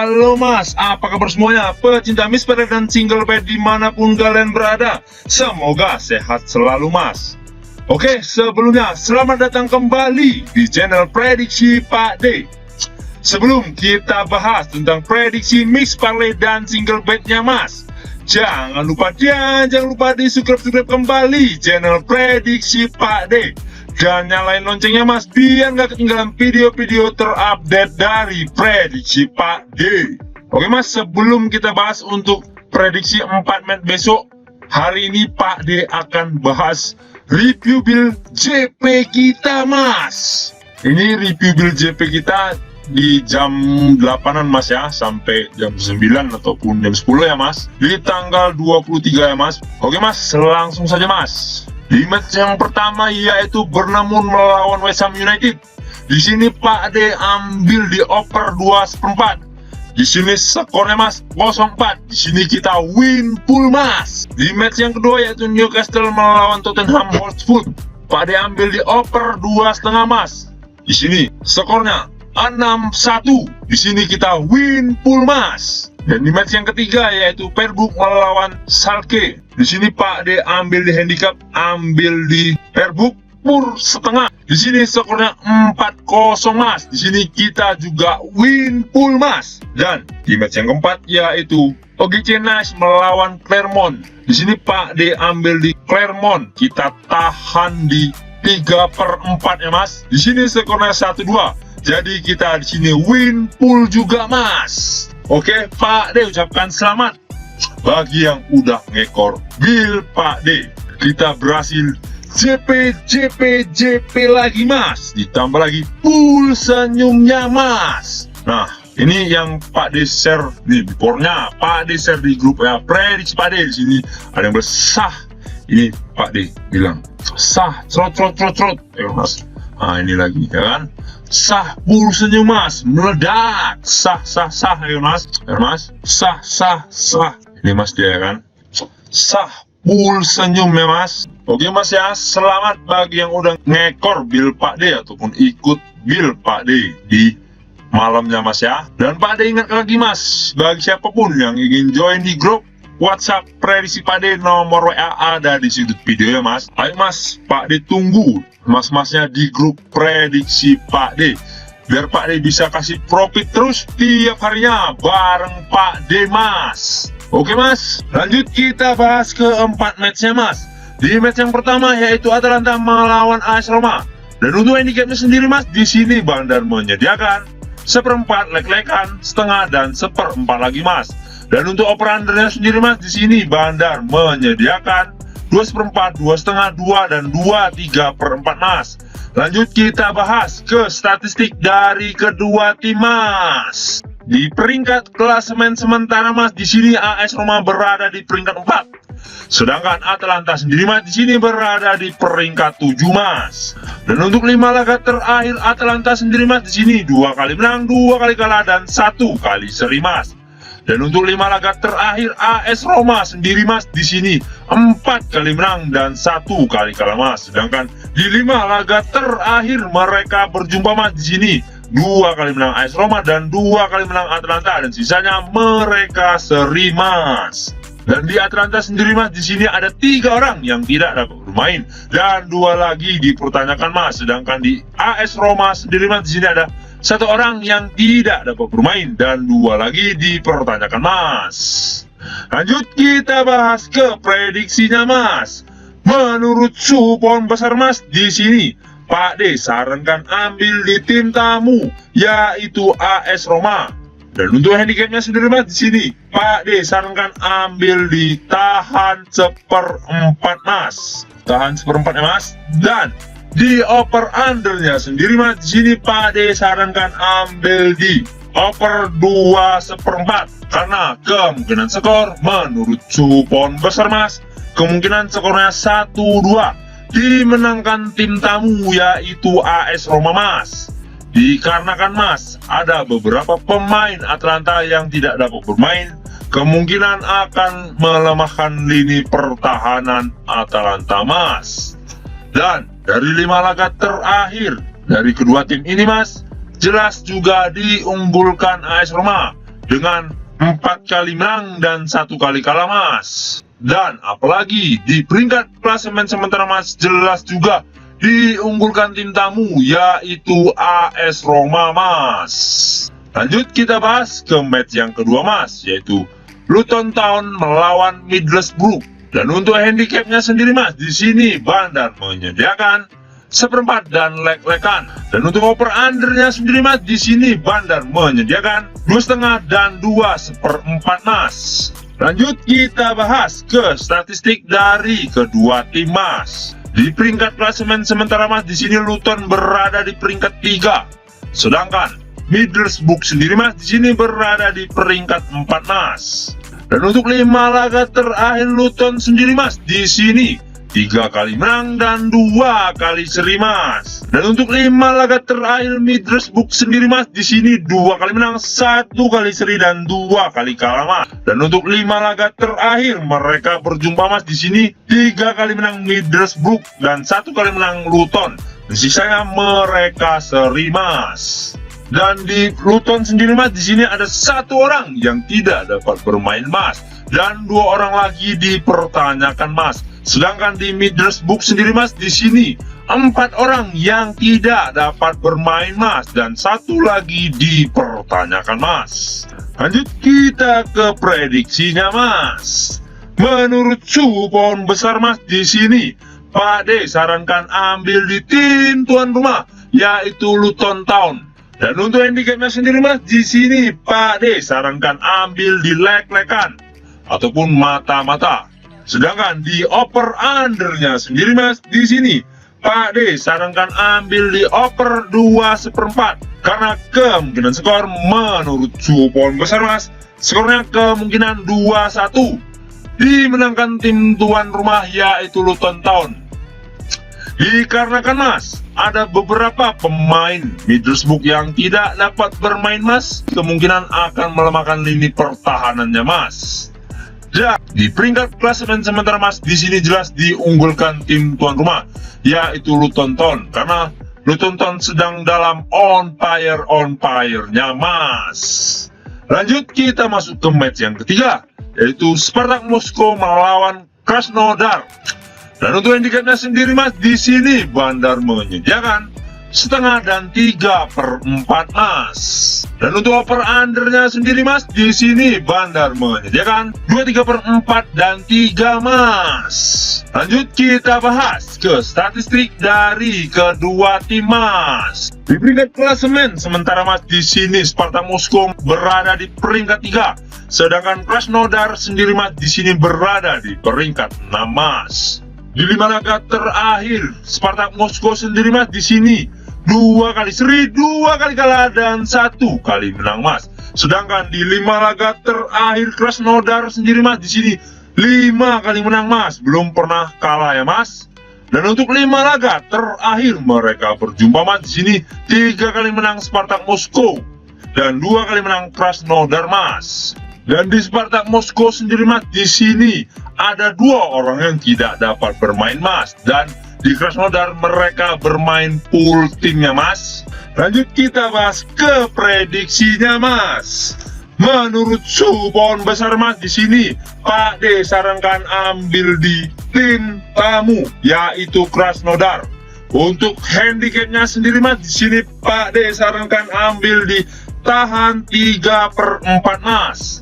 Halo mas, apa kabar semuanya? Pecinta Miss Pade dan single bed dimanapun kalian berada, semoga sehat selalu mas. Oke, sebelumnya selamat datang kembali di channel Prediksi Pak D. Sebelum kita bahas tentang prediksi Miss Pade dan single bednya mas, jangan lupa di subscribe kembali channel Prediksi Pak D. Dan nyalain loncengnya mas, biar nggak ketinggalan video-video terupdate dari Prediksi Pak D. Oke mas, sebelum kita bahas untuk prediksi 4 Maret besok, hari ini Pak D akan bahas review build JP kita mas. Ini review build JP kita di jam 8-an mas ya, sampai jam 9 ataupun jam 10 ya mas, di tanggal 23 ya mas. Oke mas, langsung saja mas. Di match yang pertama yaitu Bournemouth melawan West Ham United. Di sini Pak D ambil di over 2/4. Di sini skornya mas 0-4. Di sini kita win full mas. Di match yang kedua yaitu Newcastle melawan Tottenham Hotspur. Pak D ambil di over 2,5 mas. Di sini skornya 6-1. Di sini kita win full mas. Dan di match yang ketiga yaitu Perbuk melawan Schalke. Di sini Pak D ambil di handicap, ambil di Perbuk pur setengah. Di sini skornya 4-0 mas. Di sini kita juga win full mas. Dan di match yang keempat yaitu OGC Nice melawan Clermont. Di sini Pak D ambil di Clermont. Kita tahan di 3/4 ya mas. Di sini skornya 1-2. Jadi kita di sini win full juga mas. Oke, Pak D ucapkan selamat bagi yang udah ngekor build Pak D. Kita berhasil JP lagi mas. Ditambah lagi full senyumnya mas. Nah, ini yang Pak D share nih beforenya. Pak D share di grup ya Prediksi Pak D. Di sini ada yang bersah. Ini Pak D bilang sah, trot. Ya mas. Nah, ini lagi ya kan. Sah full senyum mas, meledak. Sah ya mas. Ya mas, sah. Ini mas dia kan. Sah full senyum ya mas. Oke mas ya, selamat bagi yang udah ngekor build Pak D ataupun ikut build Pak D di malamnya mas ya. Dan Pak D ingat lagi mas, bagi siapapun yang ingin join di grup WhatsApp Prediksi Pak D, nomor WA ada di sudut video ya mas. Ayo mas, Pak D tunggu mas-masnya di grup Prediksi Pak D, biar Pak D bisa kasih profit terus tiap harinya bareng Pak D mas. Oke mas, lanjut kita bahas keempat matchnya mas. Di match yang pertama yaitu Atalanta melawan AS Roma. Dan untuk handicapnya sendiri mas, di sini Bandar menyediakan 1/4, lek-lekan, setengah, dan 1/4 lagi mas. Dan untuk over-undernya sendiri mas, di sini Bandar menyediakan 2/4, 2,5, 2, dan 2/3/4 mas. Lanjut kita bahas ke statistik dari kedua tim mas. Di peringkat klasemen sementara mas, di sini AS Roma berada di peringkat 4. Sedangkan Atalanta sendiri mas, di sini berada di peringkat 7 mas. Dan untuk 5 laga terakhir Atalanta sendiri mas, di sini 2 kali menang, 2 kali kalah, dan 1 kali seri mas. Dan untuk 5 laga terakhir AS Roma sendiri mas, di sini 4 kali menang dan 1 kali kalah mas. Sedangkan di 5 laga terakhir mereka berjumpa mas, di sini 2 kali menang AS Roma dan 2 kali menang Atalanta, dan sisanya mereka seri mas. Dan di Atalanta sendiri mas, di sini ada 3 orang yang tidak dapat bermain dan 2 lagi dipertanyakan mas. Sedangkan di AS Roma sendiri mas, di sini ada 1 orang yang tidak dapat bermain dan 2 lagi dipertanyakan mas. Lanjut kita bahas ke prediksinya mas. Menurut suhu pohon besar mas, di sini Pak D sarankan ambil di tim tamu yaitu AS Roma. Dan untuk handicapnya sendiri mas, di sini Pak D sarankan ambil di tahan 1/4 mas. Tahan 1/4 ya mas. Dan di over undernya sendiri mas, di sini Pak D sarankan ambil di over 2/4 karena kemungkinan skor menurut suhu pohon besar mas, kemungkinan skornya 1-2 dimenangkan tim tamu yaitu AS Roma mas. Dikarenakan mas, ada beberapa pemain Atalanta yang tidak dapat bermain, kemungkinan akan melemahkan lini pertahanan Atalanta mas. Dan dari 5 laga terakhir dari kedua tim ini mas, jelas juga diunggulkan AS Roma dengan 4 kali menang dan 1 kali kalah Mas. Dan apalagi di peringkat klasemen sementara Mas, jelas juga diunggulkan tim tamu, yaitu AS Roma Mas. Lanjut kita bahas ke match yang kedua Mas, yaitu Luton Town melawan Middlesbrough. Dan untuk handicapnya sendiri Mas, di sini Bandar menyediakan 1/4 dan leg-legan. Dan untuk over undernya sendiri Mas, di sini Bandar menyediakan 2,5 dan 2/4 Mas. Lanjut kita bahas ke statistik dari kedua tim Mas. Di peringkat klasemen sementara Mas, di sini Luton berada di peringkat 3, sedangkan Middlesbrough sendiri Mas, di sini berada di peringkat 4 Mas. Dan untuk 5 laga terakhir Luton sendiri Mas, di sini 3 kali menang dan 2 kali seri Mas. Dan untuk 5 laga terakhir Middlesbrough sendiri Mas, di sini 2 kali menang, 1 kali seri dan 2 kali kalah Mas. Dan untuk 5 laga terakhir mereka berjumpa Mas, di sini 3 kali menang Middlesbrough dan 1 kali menang Luton. Dan sisanya mereka seri Mas. Dan di Luton sendiri Mas, di sini ada 1 orang yang tidak dapat bermain Mas, dan 2 orang lagi dipertanyakan Mas. Sedangkan di Middlesbrough sendiri Mas, di sini 4 orang yang tidak dapat bermain Mas, dan 1 lagi dipertanyakan Mas. Lanjut kita ke prediksinya Mas. Menurut suhu pohon besar Mas, di sini Pak D sarankan ambil di tim tuan rumah, yaitu Luton Town. Dan untuk handicapnya sendiri Mas, di sini Pak D sarankan ambil di leg-legan ataupun mata-mata. Sedangkan di over undernya sendiri Mas, di sini Pak D sarankan ambil di over 2/4, karena kemungkinan skor menurut suhu pohon besar Mas, skornya kemungkinan 2-1 dimenangkan tim tuan rumah, yaitu Luton Town. Dikarenakan Mas, ada beberapa pemain Middlesbrough yang tidak dapat bermain Mas, kemungkinan akan melemahkan lini pertahanannya Mas. Dan di peringkat klasemen sementara Mas, di sini jelas diunggulkan tim tuan rumah, yaitu Luton Town, karena Luton Town sedang dalam on fire-nya Mas. Lanjut kita masuk ke match yang ketiga, yaitu Spartak Moskow melawan Krasnodar. Dan untuk handicapnya sendiri Mas, di sini Bandar menyediakan 1/2 dan 3/4 Mas. Dan untuk over undernya sendiri Mas, di sini Bandar menyediakan 2/3/4 dan 3 Mas. Lanjut kita bahas ke statistik dari kedua tim Mas. Di peringkat klasemen sementara Mas, di sini Spartak Moskow berada di peringkat 3, sedangkan Krasnodar sendiri Mas, di sini berada di peringkat 6 Mas. Di 5 laga terakhir Spartak Moskow sendiri Mas, di sini 2 kali seri, 2 kali kalah dan 1 kali menang Mas. Sedangkan di 5 laga terakhir Krasnodar sendiri Mas, di sini 5 kali menang Mas, belum pernah kalah ya Mas. Dan untuk 5 laga terakhir mereka berjumpa Mas, di sini 3 kali menang Spartak Moskow dan 2 kali menang Krasnodar Mas. Dan di Spartak Moskow sendiri Mas, di sini ada 2 orang yang tidak dapat bermain Mas, dan di Krasnodar mereka bermain full timnya Mas. Lanjut kita bahas ke prediksinya Mas. Menurut suhu pohon besar Mas, di sini Pak D sarankan ambil di tim tamu, yaitu Krasnodar. Untuk handicapnya sendiri Mas, di sini Pak D sarankan ambil di tahan 3/4 Mas.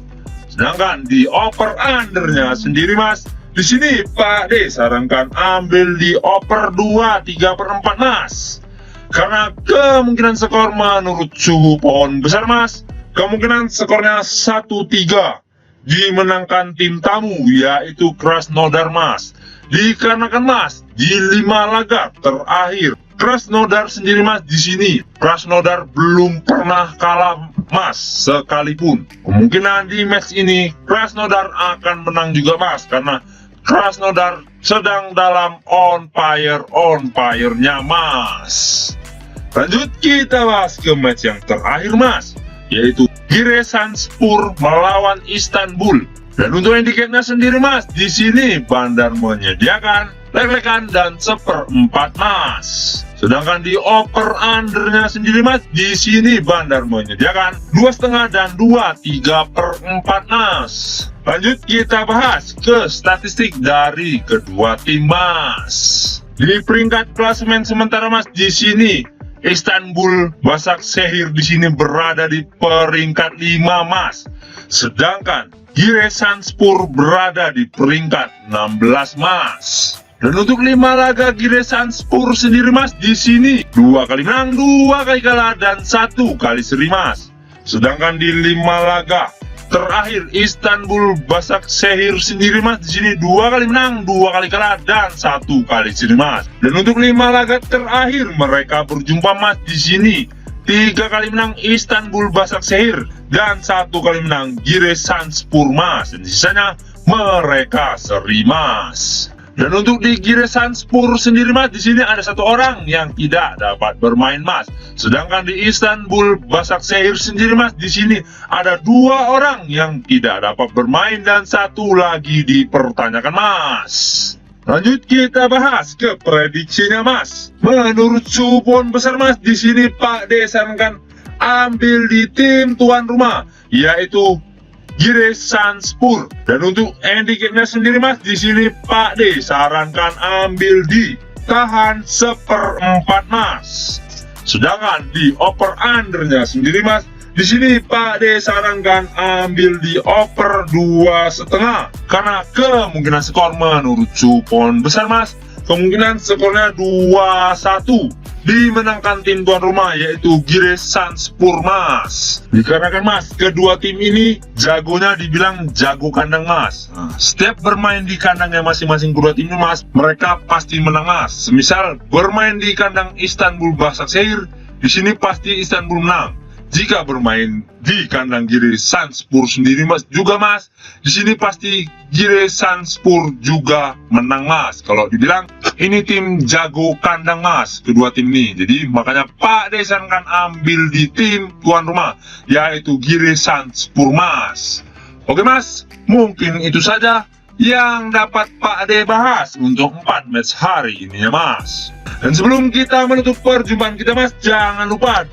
Sedangkan di over undernya sendiri Mas, di sini Pak D sarankan ambil di over 2/3/4 Mas. Karena kemungkinan skor menurut suhu pohon besar Mas, kemungkinan skornya 1-3 dimenangkan tim tamu, yaitu Krasnodar Mas. Dikarenakan Mas, di 5 laga terakhir Krasnodar sendiri Mas, di sini Krasnodar belum pernah kalah Mas sekalipun. Kemungkinan di match ini Krasnodar akan menang juga Mas, karena Krasnodar sedang dalam on fire-nya Mas. Lanjut kita bahas ke match yang terakhir Mas, yaitu Giresunspor melawan Istanbul. Dan untuk handicapnya sendiri mas, di sini Bandar menyediakan lek-lekan dan 1/4 mas. Sedangkan di over undernya sendiri mas, di sini Bandar menyediakan 2,5 dan 2/3/4 mas. Lanjut kita bahas ke statistik dari kedua tim mas. Di peringkat klasemen sementara mas, di sini Istanbul Başakşehir di sini berada di peringkat 5 mas. Sedangkan Giresunspor berada di peringkat 16 mas. Dan untuk 5 laga Giresunspor sendiri mas, di sini 2 kali menang, 2 kali kalah dan 1 kali seri mas. Sedangkan di 5 laga terakhir Istanbul Başakşehir sendiri mas, di sini 2 kali menang, 2 kali kalah dan 1 kali seri mas. Dan untuk 5 laga terakhir mereka berjumpa mas, di sini 3 kali menang Istanbul Başakşehir dan 1 kali menang Giresunspor mas. Dan sisanya mereka seri mas. Dan untuk di Giresunspor sendiri mas, di sini ada 1 orang yang tidak dapat bermain mas. Sedangkan di Istanbul Başakşehir sendiri mas, di sini ada 2 orang yang tidak dapat bermain dan 1 lagi dipertanyakan mas. Lanjut kita bahas ke prediksinya mas. Menurut supon besar mas, di sini Pak D sarankan ambil di tim tuan rumah, yaitu Giresunspor. Dan untuk handicapnya sendiri mas, di sini Pak D sarankan ambil di tahan 1/4 mas. Sedangkan di over undernya sendiri mas, di sini Pak D sarankan ambil di over 2,5 karena kemungkinan skor menurut supon besar mas, kemungkinan skornya 2-1 dimenangkan tim tuan rumah, yaitu Giresunspor mas. Dikarenakan mas, kedua tim ini jagonya dibilang jago kandang mas. Setiap bermain di kandangnya masing-masing kedua tim ini mas, mereka pasti menang mas. Semisal bermain di kandang Istanbul Başakşehir, di sini pasti Istanbul menang. Jika bermain di kandang Giresunspor sendiri mas juga mas, di sini pasti Giresunspor juga menang mas. Kalau dibilang ini tim jago kandang mas, kedua tim ini. Jadi makanya Pak D sarankan ambil di tim tuan rumah, yaitu Giresunspor mas. Oke mas, mungkin itu saja yang dapat Pak D bahas untuk 4 match hari ini ya mas. Dan sebelum kita menutup perjumpaan kita mas, jangan lupa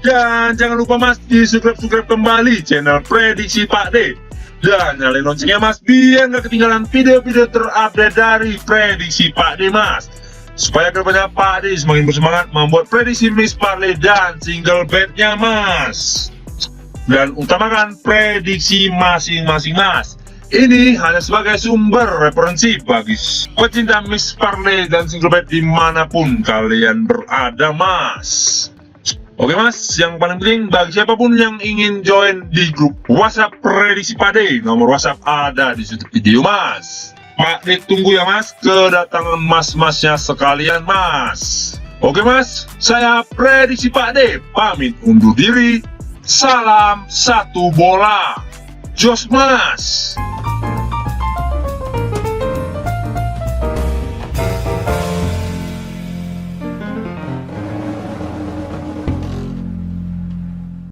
mas di subscribe kembali channel Prediksi Pak D dan nyalain loncengnya mas, biar nggak ketinggalan video-video terupdate dari Prediksi Pak D mas, supaya kedepannya Pak D semakin bersemangat membuat prediksi Miss Parley dan single bednya mas. Dan utamakan prediksi masing-masing mas. Ini hanya sebagai sumber referensi bagi pecinta Miss Parley dan single bed dimanapun kalian berada mas. Oke mas, yang paling penting bagi siapapun yang ingin join di grup WhatsApp Prediksi Pak D, nomor WhatsApp ada di situ video mas. Pak D tunggu ya mas kedatangan mas-masnya sekalian mas. Oke mas, saya Prediksi Pak D pamit undur diri. Salam satu bola, jos mas.